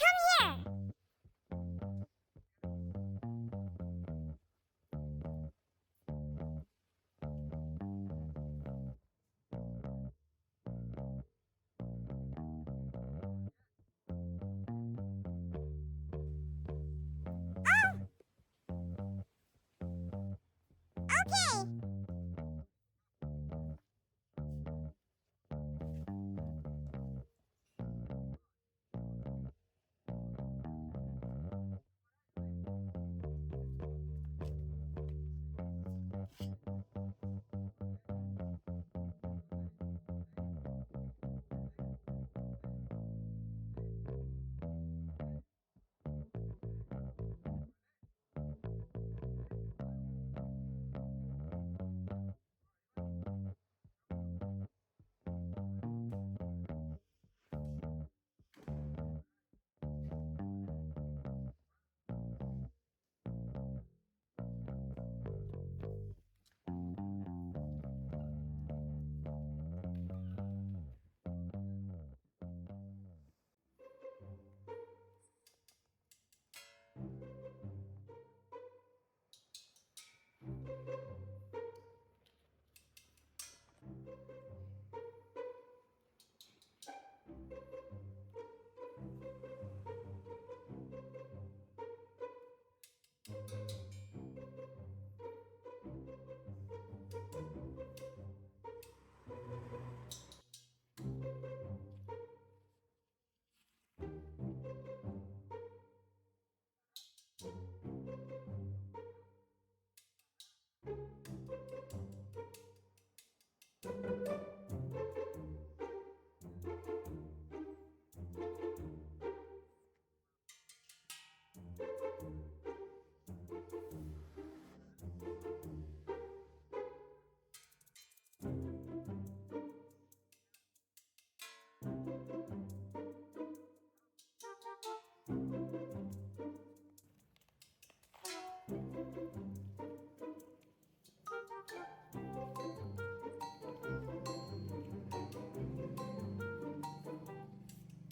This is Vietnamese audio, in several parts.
Here.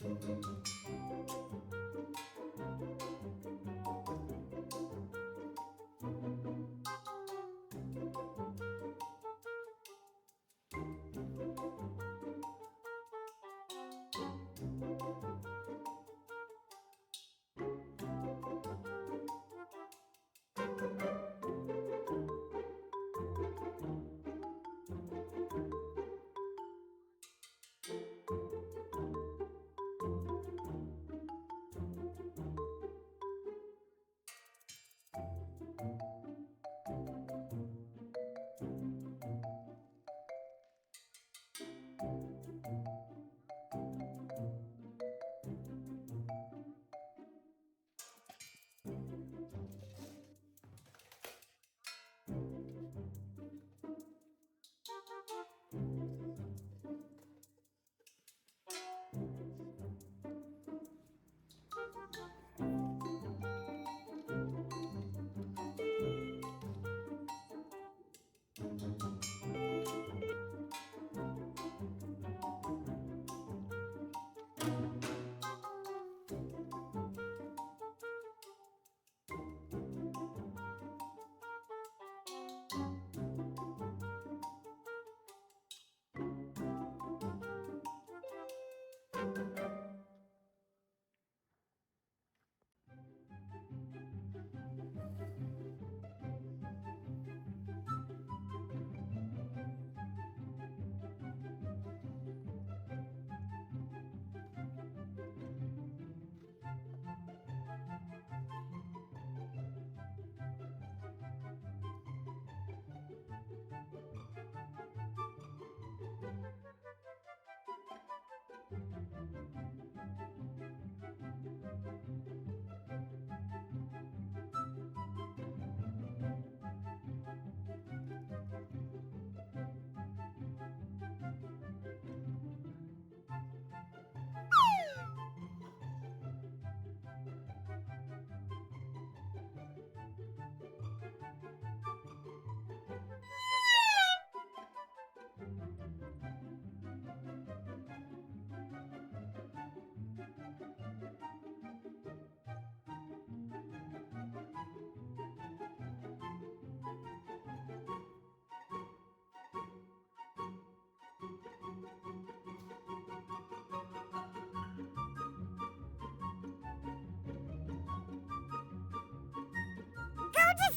Okay.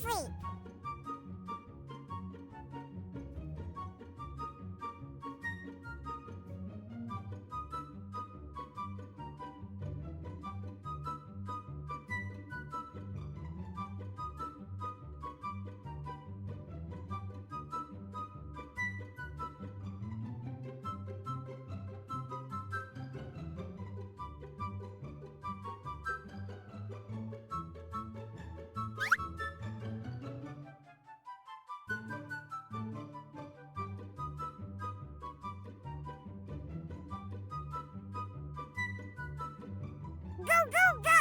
sleep. Go, go, go!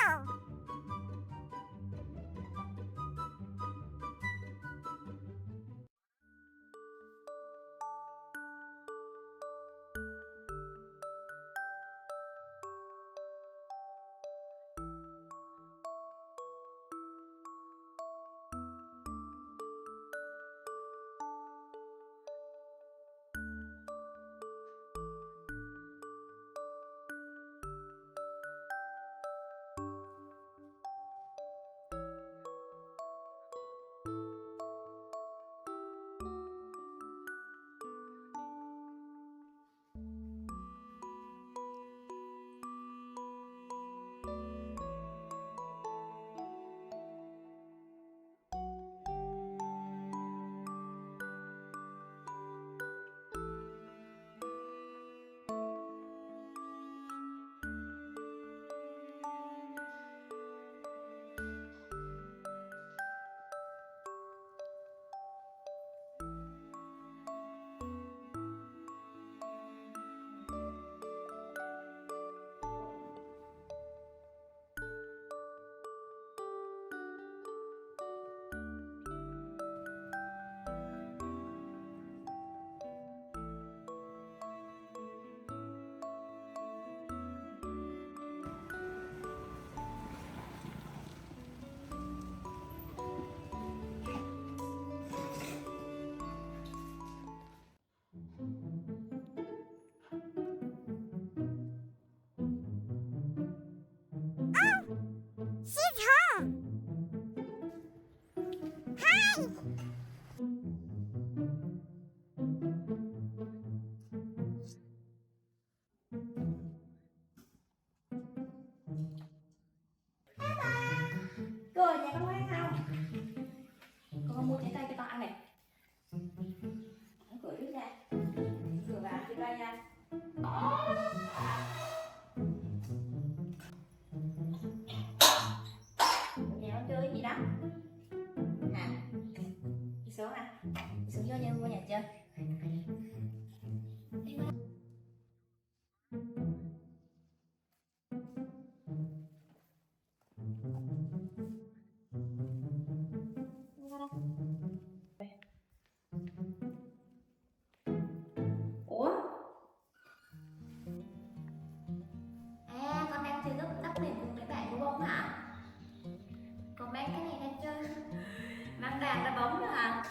She's home! Hi! Cô ở nhà con ngoan không? Cô có mua trái cây cho con ăn này. Mở cửa trước ra. Cửa vào trên đây nha. Ở nhà con chơi cái gì đó? Hả? Đi xuống nè. Đi xuống vô nha, vô nhà chơi. Ủa? À, con đang chơi lúc tắt đèn cùng mấy bạn của bông hả? Con mang cái này đang chơi mang đàn ra bóng nữa hả?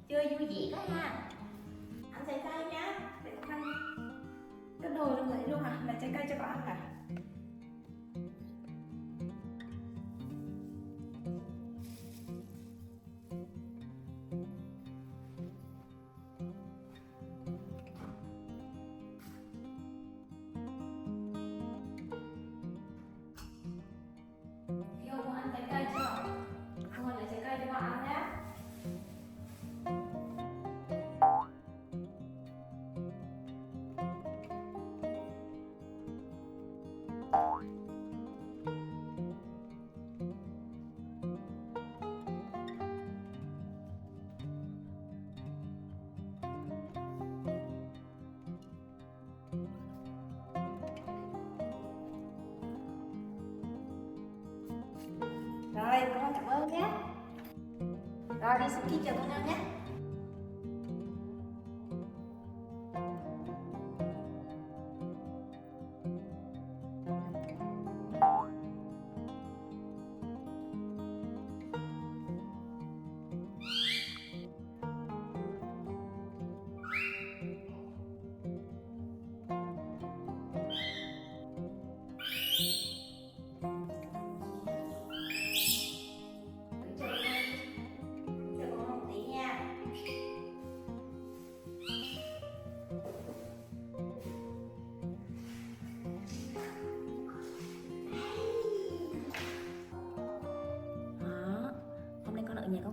Chơi vui vẻ quá ha. Ăn trái cây nhá. Để con ăn cái đồ trong đấy luôn hả? Là trái cây cho con ăn hả? Yêu con ăn trái cây chưa? Con lấy trái cây cho con ăn nhé. Rồi, con cảm ơn nhé. Rồi, đi xuống kia chờ con ăn nhé. Chờ con ăn.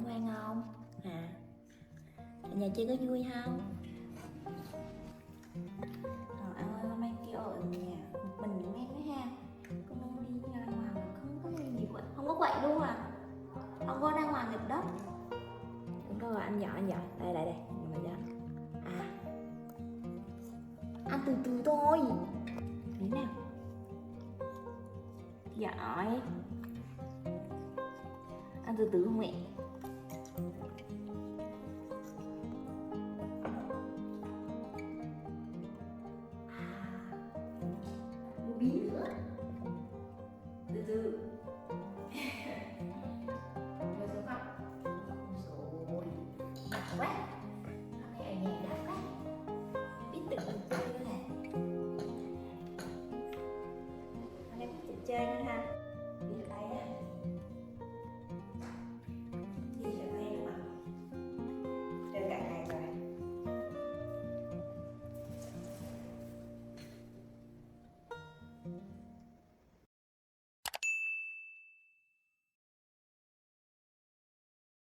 ngoan không? Hả? Ở nhà chơi có vui không? Rồi ăn ơi, hôm nay kêu ở nhà một mình ngoan nữa ha. Con đang đi ra ngoài mà không có gì gì vậy. Không có quậy luôn à? Ông cô ra ngoài nghịch đất. Đúng rồi, anh giỏi. Đây, đây. Mà đó. À. Ăn từ từ thôi. Thế nào? Giỏi. Ăn từ từ không mẹ? Một bí nữa. Từ từ. Ngồi xuống con. Rồi. Nặng quá. Hôm nay ở nhà đã.